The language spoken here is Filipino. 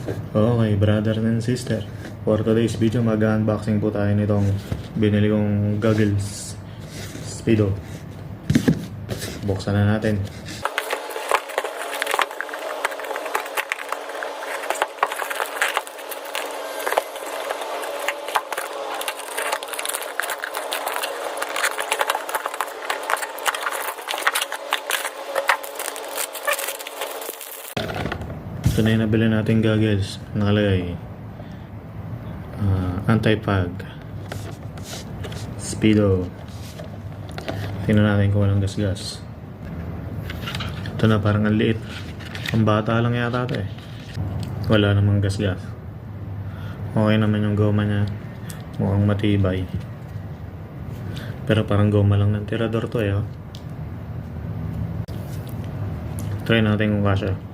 Okay, brother and sister. For today's video, mag-unboxing po tayo nitong binili kong goggles Speedo. Buksan na natin. Ito na yung nabili natin goggles. Nakalagay anti-fog Speedo. Tingnan natin kung walang gas-gas. Ito na, parang ang liit. Ang bata lang yata ito eh. Wala namang gas-gas. Okay naman yung goma niya. Mukhang matibay. Pero parang goma lang ng tirador to eh. Try natin kung kasya.